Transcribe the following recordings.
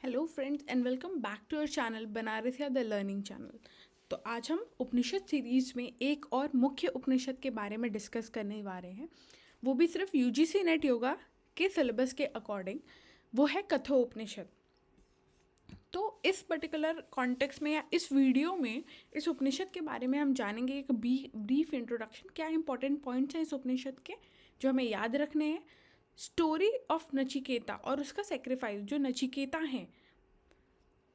Hello friends and welcome back to our channel Banaras या the learning channel. तो आज हम उपनिषद सीरीज़ में एक और मुख्य उपनिषद के बारे में डिस्कस करने वाले हैं, वो भी सिर्फ यूजीसी नेट योगा के सिलेबस के अकॉर्डिंग। वो है कठोपनिषद। तो इस पर्टिकुलर कॉन्टेक्स्ट में या इस वीडियो में इस उपनिषद के बारे में हम जानेंगे एक ब्रीफ इंट्रोडक्शन, क्या इंपॉर्टेंट पॉइंट्स हैं इस उपनिषद के जो हमें याद रखने हैं, स्टोरी ऑफ नचिकेता और उसका सेक्रीफाइस, जो नचिकेता हैं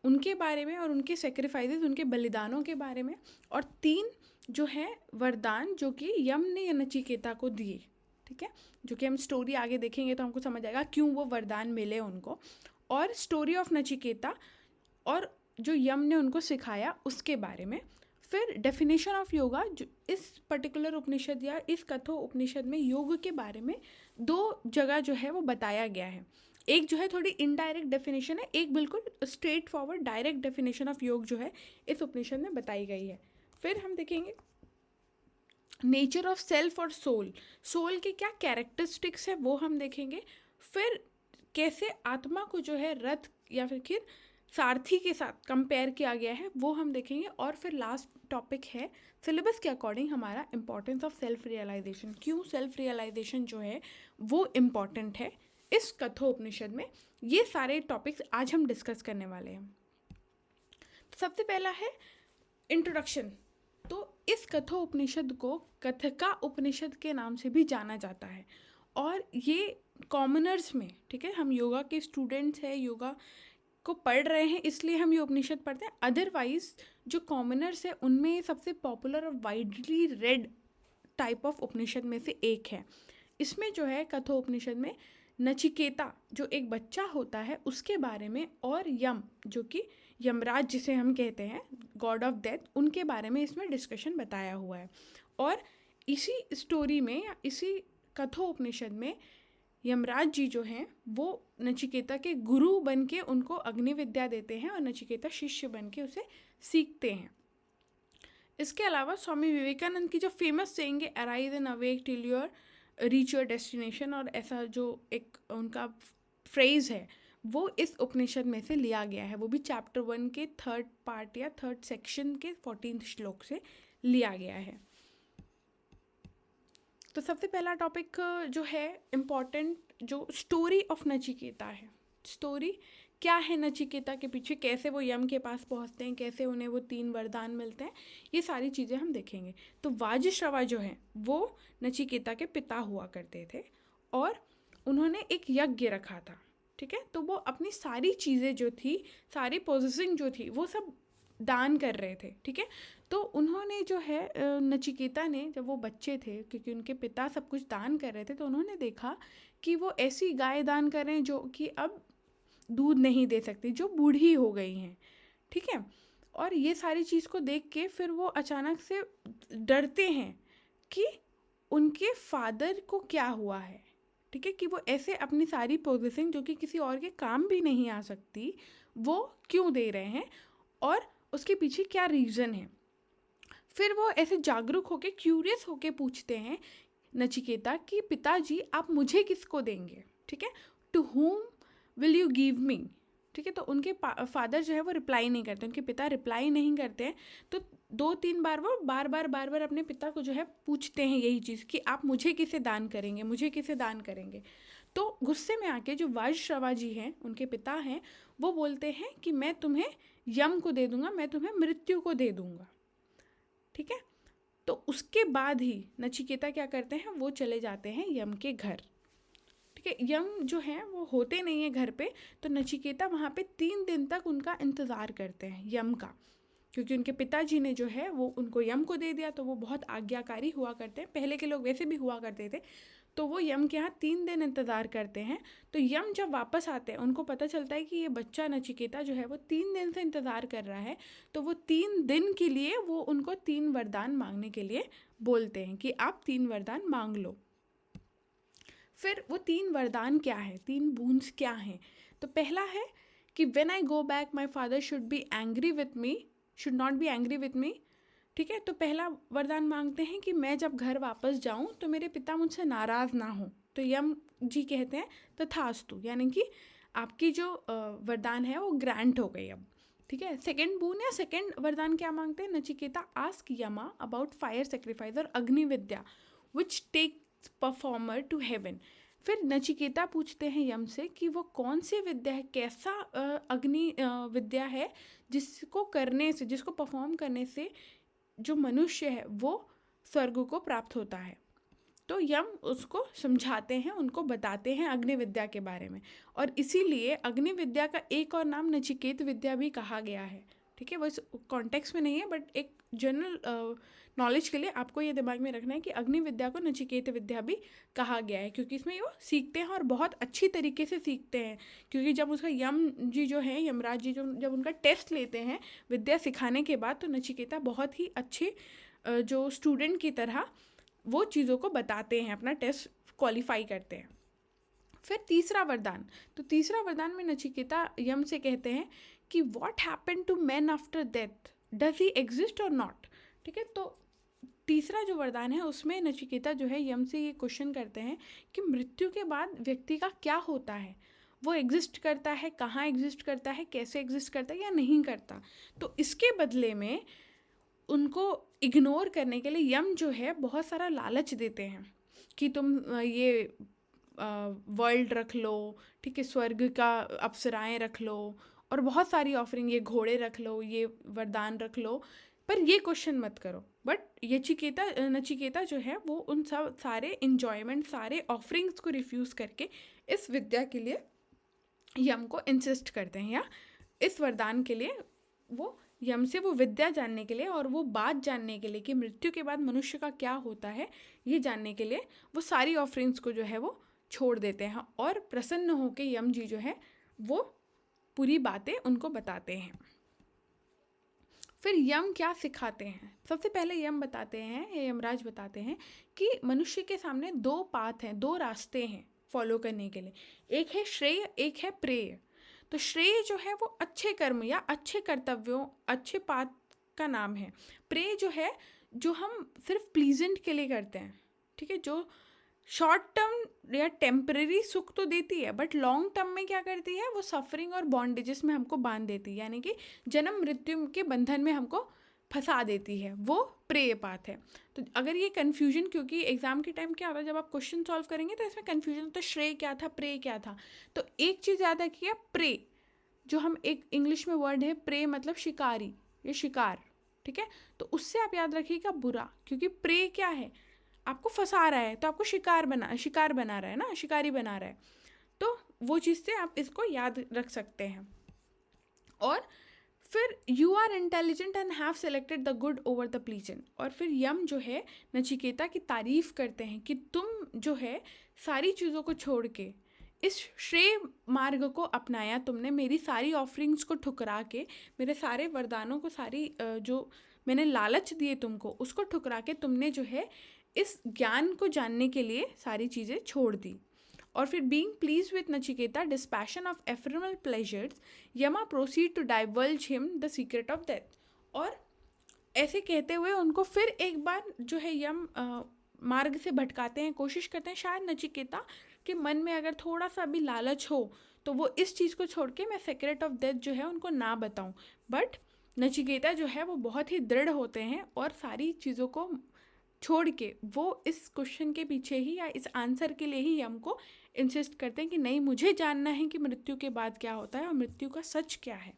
उनके बारे में और उनके सेक्रीफाइसेस, उनके बलिदानों के बारे में, और 3 जो है वरदान जो कि यम ने नचिकेता को दिए। ठीक है, जो कि हम स्टोरी आगे देखेंगे तो हमको समझ आएगा क्यों वो वरदान मिले उनको, और स्टोरी ऑफ नचिकेता और जो यम ने उनको सिखाया उसके बारे में। फिर डेफिनेशन ऑफ योगा, जो इस पर्टिकुलर उपनिषद या इस कठो उपनिषद में योग के बारे में 2 जगह जो है वो बताया गया है। एक जो है थोड़ी इनडायरेक्ट डेफिनेशन है, एक बिल्कुल straight forward direct definition of योग जो है इस उपनिषद में बताई गई है। फिर हम देखेंगे नेचर ऑफ सेल्फ और सोल, सोल के क्या कैरेक्टरिस्टिक्स है वो हम देखेंगे। फिर कैसे आत्मा को जो है रथ या फिर सारथी के साथ कंपेयर किया गया है वो हम देखेंगे। और फिर लास्ट टॉपिक है सिलेबस के अकॉर्डिंग हमारा इम्पॉर्टेंस ऑफ सेल्फ रियलाइजेशन, क्यों सेल्फ रियलाइजेशन जो है वो इम्पॉर्टेंट है इस कठोपनिषद में। ये सारे टॉपिक्स आज हम डिस्कस करने वाले हैं। सबसे पहला है इंट्रोडक्शन। तो इस कठोपनिषद को कथका उपनिषद के नाम से भी जाना जाता है, और ये कॉमनर्स में, ठीक है, हम योगा के स्टूडेंट्स हैं, योगा को पढ़ रहे हैं इसलिए हम ये उपनिषद पढ़ते हैं। अदरवाइज जो कॉमनर्स है उनमें सबसे पॉपुलर और वाइडली रेड टाइप ऑफ उपनिषद में से एक है। इसमें जो है कठोपनिषद में नचिकेता जो एक बच्चा होता है उसके बारे में, और यम जो कि यमराज जिसे हम कहते हैं गॉड ऑफ डेथ, उनके बारे में इसमें डिस्कशन बताया हुआ है। और इसी स्टोरी में या इसी कठोपनिषद में यमराज जी जो हैं वो नचिकेता के गुरु बन के उनको अग्नि विद्या देते हैं और नचिकेता शिष्य बन के उसे सीखते हैं। इसके अलावा स्वामी विवेकानंद की जो फेमस सेइंग है arise and awake till your reach your destination, और ऐसा जो एक उनका फ्रेज़ है वो इस उपनिषद में से लिया गया है, वो भी चैप्टर 1 के 3rd पार्ट या 3rd सेक्शन के 14th श्लोक से लिया गया है। तो सबसे पहला टॉपिक जो है इम्पॉर्टेंट, जो स्टोरी ऑफ नचिकेता है। स्टोरी क्या है नचिकेता के पीछे, कैसे वो यम के पास पहुंचते हैं, कैसे उन्हें वो 3 वरदान मिलते हैं, ये सारी चीज़ें हम देखेंगे। तो वाजश्रवा जो है वो नचिकेता के पिता हुआ करते थे और उन्होंने एक यज्ञ रखा था। ठीक है, तो वो अपनी सारी चीज़ें जो थी, सारी पोजेसिंग जो थी वो सब दान कर रहे थे। ठीक है, तो उन्होंने जो है नचिकेता ने, जब वो बच्चे थे, क्योंकि उनके पिता सब कुछ दान कर रहे थे, तो उन्होंने देखा कि वो ऐसी गाय दान कर रहे हैं जो कि अब दूध नहीं दे सकती, जो बूढ़ी हो गई हैं। ठीक है, और ये सारी चीज़ को देख के फिर वो अचानक से डरते हैं कि उनके फादर को क्या हुआ है। ठीक है, कि वो ऐसे अपनी सारी पोजीशन जो कि किसी और के काम भी नहीं आ सकती वो क्यों दे रहे हैं, और उसके पीछे क्या रीज़न है। फिर वो ऐसे जागरूक होके, क्यूरियस होके पूछते हैं नचिकेता कि पिताजी आप मुझे किसको देंगे। ठीक है, to whom will you give me. ठीक है, तो उनके फादर जो है वो रिप्लाई नहीं करते, उनके पिता रिप्लाई नहीं करते हैं। तो 2-3 बार वो बार बार अपने पिता को जो है पूछते हैं यही चीज़ कि आप मुझे किसे दान करेंगे, मुझे किसे दान करेंगे। तो गुस्से में आके जो वाजश्रवा जी हैं, उनके पिता हैं, वो बोलते हैं कि मैं तुम्हें यम को दे दूंगा, मैं तुम्हें मृत्यु को दे दूंगा। ठीक है, तो उसके बाद ही नचिकेता क्या करते हैं, वो चले जाते हैं यम के घर। ठीक है, यम जो हैं वो होते नहीं है घर पे, तो नचिकेता वहाँ पे 3 दिन तक उनका इंतज़ार करते हैं यम का, क्योंकि उनके पिताजी ने जो है वो उनको यम को दे दिया, तो वो बहुत आज्ञाकारी हुआ करते हैं। पहले के लोग वैसे भी हुआ करते थे। तो वो यम के यहाँ 3 दिन इंतज़ार करते हैं। तो यम जब वापस आते हैं, उनको पता चलता है कि ये बच्चा नचिकेता जो है वो 3 दिन से इंतज़ार कर रहा है, तो वो 3 दिन के लिए वो उनको 3 वरदान मांगने के लिए बोलते हैं कि आप 3 वरदान मांग लो। फिर वो 3 वरदान क्या है, 3 बूंस क्या हैं। तो पहला है कि when I go back my father should be angry with me, should not be angry with me. ठीक है, तो पहला वरदान मांगते हैं कि मैं जब घर वापस जाऊं तो मेरे पिता मुझसे नाराज़ ना हो। तो यम जी कहते हैं तथास्तु, यानी कि आपकी जो वरदान है वो ग्रांट हो गई अब, ठीक है। सेकंड बोन या सेकंड वरदान क्या मांगते हैं? Nachiketa ask Yama about fire sacrifice और अग्नि विद्या which takes performer to heaven. फिर नचिकेता पूछते हैं यम से कि वो कौन सी विद्या है, कैसा अग्नि विद्या है जिसको करने से, जिसको परफॉर्म करने से जो मनुष्य है वो स्वर्ग को प्राप्त होता है। तो यम उसको समझाते हैं, उनको बताते हैं अग्नि विद्या के बारे में, और इसीलिए अग्नि विद्या का एक और नाम नचिकेत विद्या भी कहा गया है, ठीक है। वो इस कॉन्टेक्स्ट में नहीं है, बट एक जनरल नॉलेज के लिए आपको ये दिमाग में रखना है कि अग्नि विद्या को नचिकेत विद्या भी कहा गया है, क्योंकि इसमें वो सीखते हैं और बहुत अच्छी तरीके से सीखते हैं। क्योंकि जब उसका यम जी जो है, यमराज जी जो जब उनका टेस्ट लेते हैं विद्या सिखाने के बाद, तो नचिकेता बहुत ही अच्छे जो स्टूडेंट की तरह वो चीज़ों को बताते हैं, अपना टेस्ट क्वालिफाई करते हैं। फिर तीसरा वरदान, तो तीसरा वरदान में नचिकेता यम से कहते हैं कि what happen to man after death, does he exist और नॉट, ठीक है। तो तीसरा जो वरदान है उसमें नचिकेता जो है यम से ये क्वेश्चन करते हैं कि मृत्यु के बाद व्यक्ति का क्या होता है, वो एग्जिस्ट करता है, कहाँ एग्जिस्ट करता है, कैसे एग्जिस्ट करता है या नहीं करता। तो इसके बदले में उनको इग्नोर करने के लिए यम जो है बहुत सारा लालच देते हैं कि तुम ये वर्ल्ड रख लो, ठीक है, स्वर्ग का अप्सराएं रख लो, और बहुत सारी ऑफरिंग, ये घोड़े रख लो, ये वरदान रख लो, पर ये क्वेश्चन मत करो। बट नचिकेता जो है वो उन सब सारे इन्जॉयमेंट, सारे ऑफरिंग्स को रिफ्यूज़ करके इस विद्या के लिए यम को इंसिस्ट करते हैं, या इस वरदान के लिए वो यम से वो विद्या जानने के लिए और वो बात जानने के लिए कि मृत्यु के बाद मनुष्य का क्या होता है, ये जानने के लिए वो सारी ऑफरिंग्स को जो है वो छोड़ देते हैं, और प्रसन्न होकर यम जी जो है वो पूरी बातें उनको बताते हैं। फिर यम क्या सिखाते हैं? सबसे पहले यम बताते हैं, यमराज बताते हैं कि मनुष्य के सामने दो पाथ हैं, दो रास्ते हैं फॉलो करने के लिए। एक है श्रेय, एक है प्रेय। तो श्रेय जो है वो अच्छे कर्म या अच्छे कर्तव्यों, अच्छे पाथ का नाम है। प्रेय जो है जो हम सिर्फ प्लीजेंट के लिए करते हैं, ठीक है, जो शॉर्ट टर्म या टेम्परेरी सुख तो देती है, बट लॉन्ग टर्म में क्या करती है, वो सफरिंग और बॉन्डेजेस में हमको बांध देती है, यानी कि जन्म मृत्यु के बंधन में हमको फंसा देती है, वो प्रेय पाथ है। तो अगर ये कन्फ्यूजन, क्योंकि एग्जाम के टाइम क्या होता है जब आप क्वेश्चन सॉल्व करेंगे तो इसमें कन्फ्यूजन, तो श्रेय क्या था, प्रेय क्या था, तो एक चीज़ याद रखिए, प्रेय जो हम एक इंग्लिश में वर्ड है प्रेय मतलब शिकारी, ये शिकार, ठीक है। तो उससे आप याद रखिएगा बुरा, क्योंकि प्रेय क्या है, आपको फंसा रहा है, तो आपको शिकार बना रहा है ना, शिकारी बना रहा है, तो वो चीज़ से आप इसको याद रख सकते हैं। और फिर you are intelligent and have selected the good over the pleasant. और फिर यम जो है नचिकेता की तारीफ करते हैं कि तुम जो है सारी चीज़ों को छोड़ के इस श्रेय मार्ग को अपनाया, तुमने मेरी सारी ऑफरिंग्स को ठुकरा के, मेरे सारे वरदानों को, सारी जो मैंने लालच दिए तुमको, उसको ठुकरा के तुमने जो है इस ज्ञान को जानने के लिए सारी चीज़ें छोड़ दी। और फिर being please with Nachiketa dispassion of ephemeral pleasures, Yama proceed to divulge him the secret of death. और ऐसे कहते हुए उनको फिर एक बार जो है यम मार्ग से भटकाते हैं, कोशिश करते हैं शायद नचिकेता के मन में अगर थोड़ा सा भी लालच हो तो वो इस चीज़ को छोड़ के मैं सीक्रेट ऑफ डेथ जो है उनको ना बताऊं। बट नचिकेता जो है वो बहुत ही दृढ़ होते हैं और सारी चीज़ों को छोड़ के वो इस क्वेश्चन के पीछे ही या इस आंसर के लिए ही यम को इंसिस्ट करते हैं कि नहीं, मुझे जानना है कि मृत्यु के बाद क्या होता है और मृत्यु का सच क्या है।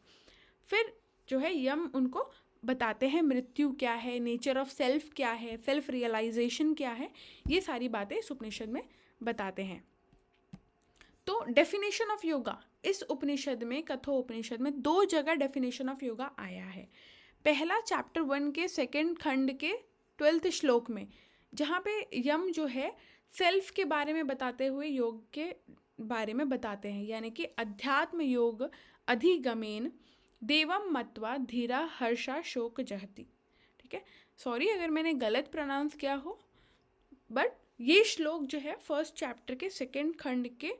फिर जो है यम उनको बताते हैं मृत्यु क्या है, नेचर ऑफ सेल्फ क्या है, सेल्फ रियलाइजेशन क्या है, ये सारी बातें इस उपनिषद में बताते हैं। तो डेफिनेशन ऑफ योगा, इस उपनिषद में, कठोपनिषद में 2 जगह डेफिनेशन ऑफ योगा आया है। पहला चैप्टर 1 के 2nd खंड के 12th श्लोक में, जहाँ पे यम जो है सेल्फ के बारे में बताते हुए योग के बारे में बताते हैं, यानी कि अध्यात्म योग अधिगमेन देवम मत्वा धीरा हर्षा शोक जहति, ठीक है। सॉरी अगर मैंने गलत प्रोनाउंस किया हो, बट ये श्लोक जो है 1st चैप्टर के 2nd खंड के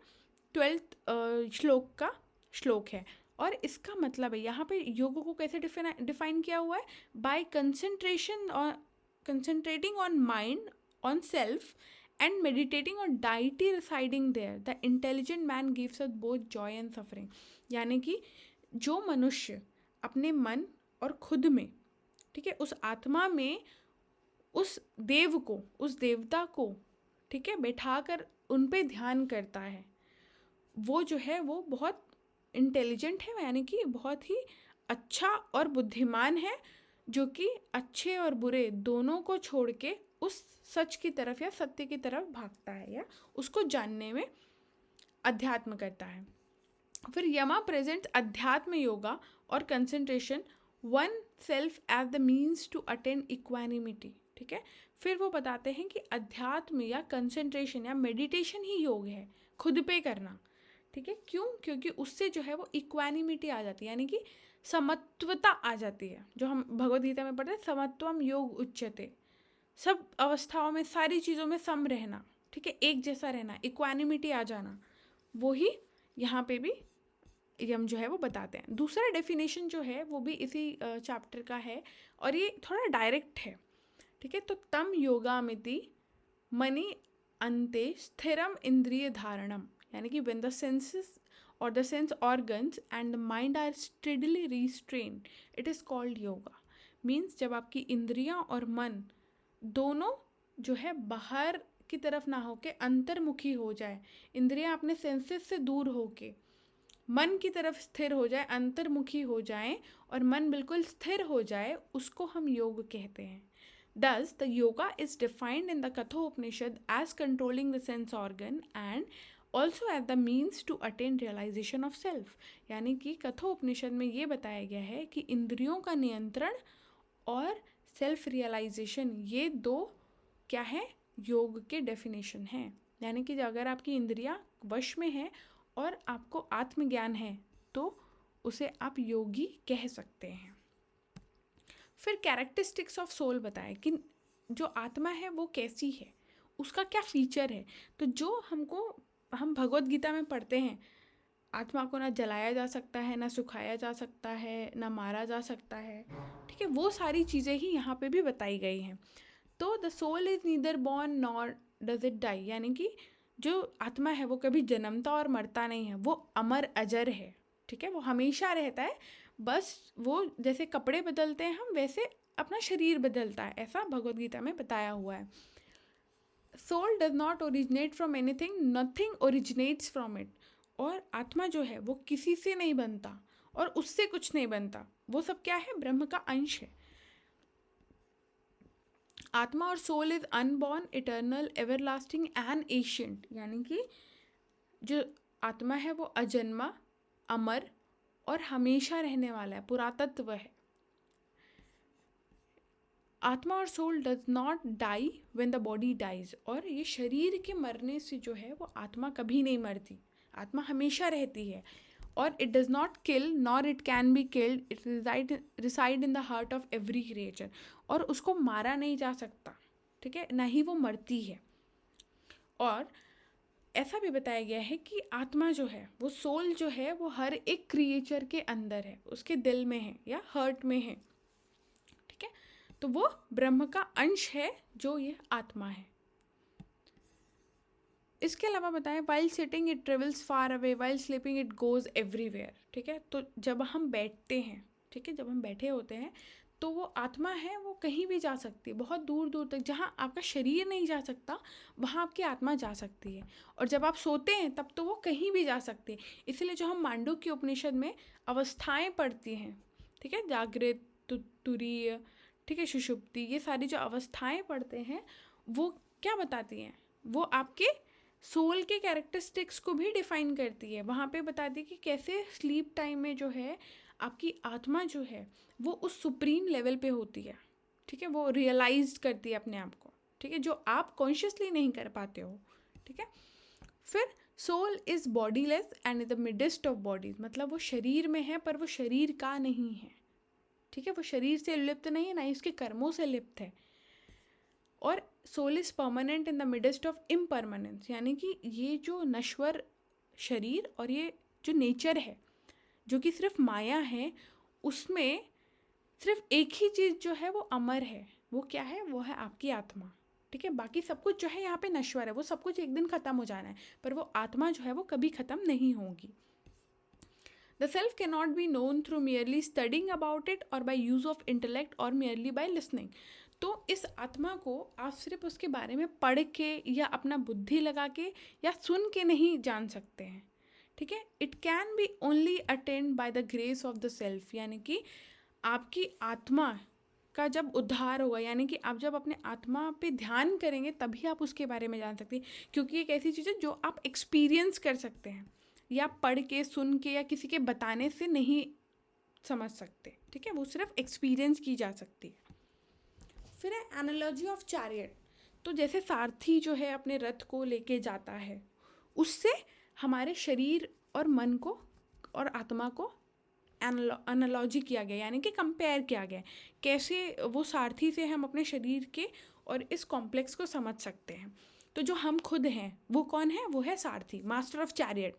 12th श्लोक का श्लोक है। और इसका मतलब है यहाँ पे योग को कैसे डिफाइन किया हुआ है, by concentrating on mind, on self and meditating और deity residing there the intelligent man gives us both joy and suffering. यानी कि जो मनुष्य अपने मन और खुद में, ठीक है, उस आत्मा में उस देव को, उस देवता को, ठीक है, बैठाकर उन पे ध्यान करता है, वो जो है वो बहुत इंटेलिजेंट है, यानी कि बहुत ही अच्छा और बुद्धिमान है, जो कि अच्छे और बुरे दोनों को छोड़ के उस सच की तरफ या सत्य की तरफ भागता है या उसको जानने में अध्यात्म करता है। फिर यमा प्रेजेंट अध्यात्म योगा और concentration on self as the means to attain equanimity. ठीक है, फिर वो बताते हैं कि अध्यात्म या कंसंट्रेशन या मेडिटेशन ही योग है, खुद पे करना। ठीक है, क्यों? क्योंकि उससे जो है वो इक्वानिमिटी आ जाती है, यानी कि समत्वता आ जाती है, जो हम भगवद गीता में पढ़ते हैं, समत्वम योग उच्यते, सब अवस्थाओं में, सारी चीज़ों में सम रहना, ठीक है, एक जैसा रहना, इक्वानिमिटी आ जाना, वो ही यहाँ पे भी यम जो है वो बताते हैं। दूसरा डेफिनेशन जो है वो भी इसी चैप्टर का है और ये थोड़ा डायरेक्ट है। ठीक है, तो तम योगामिति मनि अंते स्थिरम इंद्रिय धारणम, यानी कि व्हेन द सेंसेस और the sense organs and the mind are steadily restrain it is called yoga. Means जब आपकी इंद्रियां और मन दोनों जो है बाहर की तरफ ना होके अंतर्मुखी हो जाए, इंद्रियां अपने सेंसेस से दूर होके मन की तरफ स्थिर हो जाए, अंतर्मुखी हो जाए और मन बिल्कुल स्थिर हो जाए, उसको हम योग कहते हैं। Thus, the yoga is defined in the Kathopanishad as controlling the sense organ and also as the means to attain realization of self। यानी कि कठोपनिषद में ये बताया गया है कि इंद्रियों का नियंत्रण और सेल्फ रियलाइजेशन, ये दो क्या है, योग के डेफिनेशन हैं। यानी कि अगर आपकी इंद्रियां वश में है और आपको आत्मज्ञान है तो उसे आप योगी कह सकते हैं। फिर कैरेक्टरिस्टिक्स ऑफ सोल बताए कि जो आत्मा है वो कैसी है, उसका क्या फीचर है। तो जो हम भगवद गीता में पढ़ते हैं, आत्मा को ना जलाया जा सकता है, ना सुखाया जा सकता है, ना मारा जा सकता है, ठीक है, वो सारी चीज़ें ही यहाँ पे भी बताई गई हैं। तो the soul is neither born nor does it die, यानी कि जो आत्मा है वो कभी जन्मता और मरता नहीं है, वो अमर अजर है। ठीक है, वो हमेशा रहता है, बस वो जैसे कपड़े बदलते हैं हम, वैसे अपना शरीर बदलता है, ऐसा भगवद गीता में बताया हुआ है। Soul does not originate from anything, nothing originates from it. और आत्मा जो है वो किसी से नहीं बनता और उससे कुछ नहीं बनता, वो सब क्या है, ब्रह्म का अंश है। आत्मा और soul is unborn, eternal, everlasting and ancient, यानी कि जो आत्मा है वो अजन्मा, अमर और हमेशा रहने वाला है, पुरातत्व है। आत्मा और soul does not die when the body dies, और ये शरीर के मरने से जो है वो आत्मा कभी नहीं मरती, आत्मा हमेशा रहती है। और it does not kill nor it can be killed, it reside in the heart of every creature, और उसको मारा नहीं जा सकता, ठीक है, ना ही वो मरती है। और ऐसा भी बताया गया है कि आत्मा जो है वो, सोल जो है वो हर एक क्रिएचर के अंदर है, उसके दिल में है या हार्ट में है। ठीक है, तो वो ब्रह्म का अंश है जो ये आत्मा है। इसके अलावा बताएं, while sitting it travels far away, while sleeping it goes everywhere. ठीक है, तो जब हम बैठते हैं, ठीक है, जब हम बैठे होते हैं तो वो आत्मा है वो कहीं भी जा सकती है, बहुत दूर दूर तक, जहाँ आपका शरीर नहीं जा सकता वहाँ आपकी आत्मा जा सकती है। और जब आप सोते हैं तब तो वो कहीं भी जा सकती है। इसलिए जो हम मांडुक्य उपनिषद में अवस्थाएं पढ़ती हैं, ठीक है, जागृत, तुरीय, ठीक है, सुषुप्ति, ये सारी जो अवस्थाएं पढ़ते हैं वो क्या बताती हैं, वो आपके सोल के कैरेक्टरिस्टिक्स को भी डिफाइन करती है। वहाँ पे बताती है कि कैसे स्लीप टाइम में जो है आपकी आत्मा जो है वो उस सुप्रीम लेवल पे होती है। ठीक है, वो रियलाइज करती है अपने आप को, ठीक है, जो आप कॉन्शियसली नहीं कर पाते हो। ठीक है, फिर soul is bodiless and in the midst of bodies, मतलब वो शरीर में है पर वो शरीर का नहीं है। ठीक है, वो शरीर से लिप्त नहीं है, ना ही उसके कर्मों से लिप्त है। और soul is permanent in the midst of impermanence, यानी कि ये जो नश्वर शरीर और ये जो नेचर है जो कि सिर्फ माया है, उसमें सिर्फ एक ही चीज़ जो है वो अमर है, वो क्या है, वो है आपकी आत्मा। ठीक है। बाकी सब कुछ जो है यहाँ पे नश्वर है, वो सब कुछ एक दिन ख़त्म हो जाना है, पर वो आत्मा जो है वो कभी ख़त्म नहीं होगी। The self can not be known through merely studying about it और बाई यूज़ ऑफ इंटेलेक्ट और मियरली बाई लिसनिंग। तो इस आत्मा को आप सिर्फ उसके बारे में पढ़ के या अपना बुद्धि लगा के या सुन के नहीं जान सकते हैं, ठीक है। It can B only attend by the grace of the self, यानी कि आपकी आत्मा का जब उद्धार होगा, यानी कि आप जब अपने आत्मा पे ध्यान करेंगे तभी आप उसके बारे में जान सकते हैं, क्योंकि एक ऐसी चीज़ है जो आप एक्सपीरियंस कर सकते हैं, या पढ़ के सुन के या किसी के बताने से नहीं समझ सकते, ठीक है। वो सिर्फ एक्सपीरियंस की जा सकती है। फिर है एनालॉजी ऑफ चैरियट। तो जैसे सारथी जो है अपने रथ को लेके जाता है, उससे हमारे शरीर और मन को और आत्मा को एनालॉजी किया गया, यानी कि कंपेयर किया गया, कैसे वो सारथी से हम अपने शरीर के और इस कॉम्प्लेक्स को समझ सकते हैं। तो जो हम खुद हैं वो कौन है? वो है सारथी, मास्टर ऑफ चैरियट।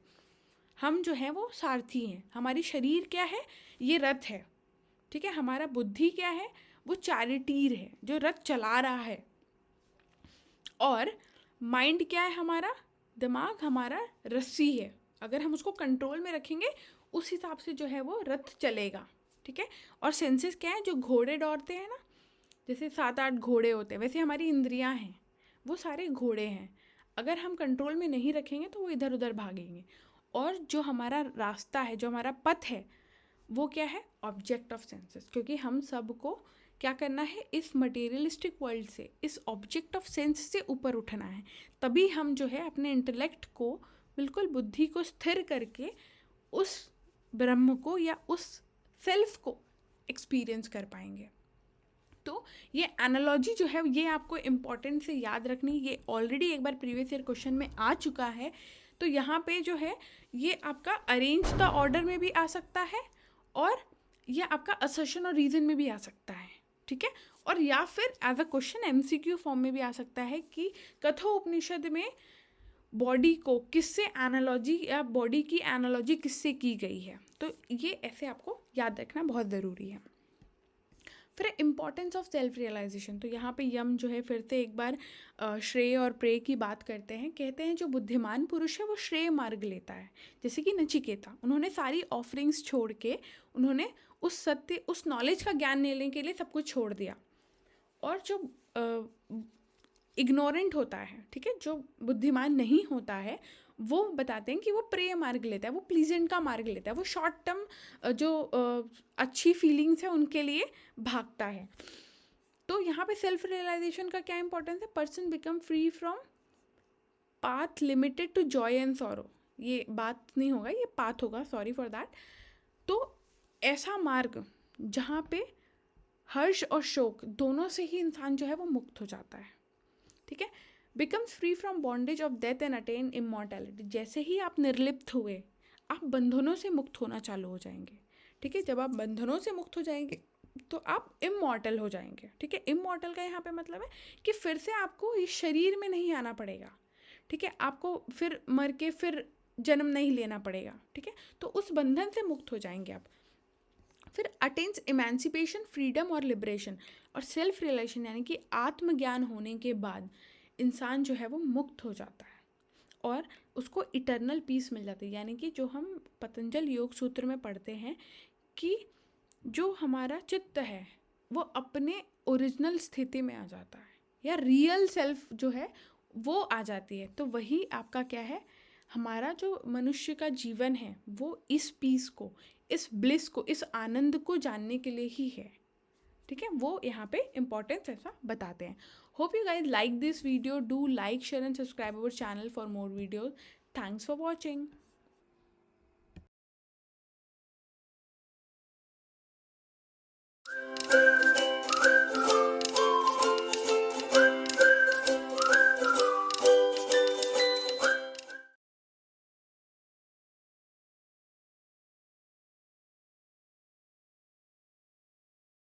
हम जो है वो सारथी हैं। हमारी शरीर क्या है? ये रथ है, ठीक है। हमारा बुद्धि क्या है? वो चैरिटीर है जो रथ चला रहा है। और माइंड क्या है? हमारा दिमाग हमारा रस्सी है, अगर हम उसको कंट्रोल में रखेंगे उस हिसाब से जो है वो रथ चलेगा, ठीक है। और सेंसेस क्या है? जो घोड़े दौड़ते हैं ना, जैसे 7-8 घोड़े होते हैं, वैसे हमारी इंद्रियां हैं, वो सारे घोड़े हैं। अगर हम कंट्रोल में नहीं रखेंगे तो वो इधर उधर भागेंगे। और जो हमारा रास्ता है, जो हमारा पथ है, वो क्या है? Object of senses. क्योंकि हम सबको क्या करना है? इस मटेरियलिस्टिक वर्ल्ड से, इस ऑब्जेक्ट ऑफ सेंस से ऊपर उठना है। तभी हम जो है अपने इंटेलेक्ट को, बिल्कुल बुद्धि को स्थिर करके उस ब्रह्म को या उस सेल्फ को एक्सपीरियंस कर पाएंगे। तो ये एनालॉजी जो है ये आपको इम्पॉर्टेंट से याद रखनी, ये ऑलरेडी एक बार प्रीवियस ईयर क्वेश्चन में आ चुका है। तो यहाँ पे जो है ये आपका अरेंज द ऑर्डर में भी आ सकता है, और ये आपका असर्शन और रीजन में भी आ सकता है, ठीक है। और या फिर as a question MCQ form में भी आ सकता है कि कठोपनिषद में बॉडी को किससे एनालॉजी, या बॉडी की एनालॉजी किससे की गई है। तो ये ऐसे आपको याद रखना बहुत ज़रूरी है। फिर इम्पॉर्टेंस ऑफ सेल्फ रियलाइजेशन। तो यहाँ पे यम जो है फिर से एक बार श्रेय और प्रेय की बात करते हैं। कहते हैं जो बुद्धिमान पुरुष है वो श्रेय मार्ग लेता है। जैसे कि नचिकेता, उन्होंने सारी ऑफरिंग्स छोड़ के उन्होंने उस सत्य, उस नॉलेज का ज्ञान लेने के लिए सब कुछ छोड़ दिया। और जो इग्नोरेंट होता है, ठीक है, जो बुद्धिमान नहीं होता है, वो बताते हैं कि वो प्रेय मार्ग लेता है, वो प्लीजेंट का मार्ग लेता है, वो शॉर्ट टर्म जो अच्छी फीलिंग्स है उनके लिए भागता है। तो यहाँ पे सेल्फ रियलाइजेशन का क्या इंपॉर्टेंस है? Person become free from path limited to joy and sorrow. ये बात नहीं होगा, ये पाथ होगा, सॉरी फॉर दैट। तो ऐसा मार्ग जहाँ पे हर्ष और शोक दोनों से ही इंसान जो है वो मुक्त हो जाता है, ठीक है। Becomes free from bondage of death and attain immortality. जैसे ही आप निर्लिप्त हुए, आप बंधनों से मुक्त होना चालू हो जाएंगे, ठीक है। जब आप बंधनों से मुक्त हो जाएंगे तो आप इमॉर्टल हो जाएंगे, ठीक है। इमॉर्टल का यहाँ पे मतलब है कि फिर से आपको इस शरीर में नहीं आना पड़ेगा, ठीक है। आपको फिर मर के फिर जन्म नहीं लेना पड़ेगा, ठीक है। तो उस बंधन से मुक्त हो जाएंगे आप। फिर अटेन्स इमेंसिपेशन, फ्रीडम और लिबरेशन। और सेल्फ रियलाइजेशन यानी कि आत्मज्ञान होने के बाद इंसान जो है वो मुक्त हो जाता है और उसको इटर्नल पीस मिल जाती है। यानी कि जो हम पतंजल योग सूत्र में पढ़ते हैं कि जो हमारा चित्त है वो अपने ओरिजिनल स्थिति में आ जाता है, या रियल सेल्फ जो है वो आ जाती है। तो वही आपका क्या है? हमारा जो मनुष्य का जीवन है वो इस पीस को, इस ब्लिस को, इस आनंद को जानने के लिए ही है, ठीक है। वो यहाँ पे इम्पोर्टेंस ऐसा बताते हैं। Hope you guys like this video. Do like, share and subscribe our channel for more videos. Thanks for watching.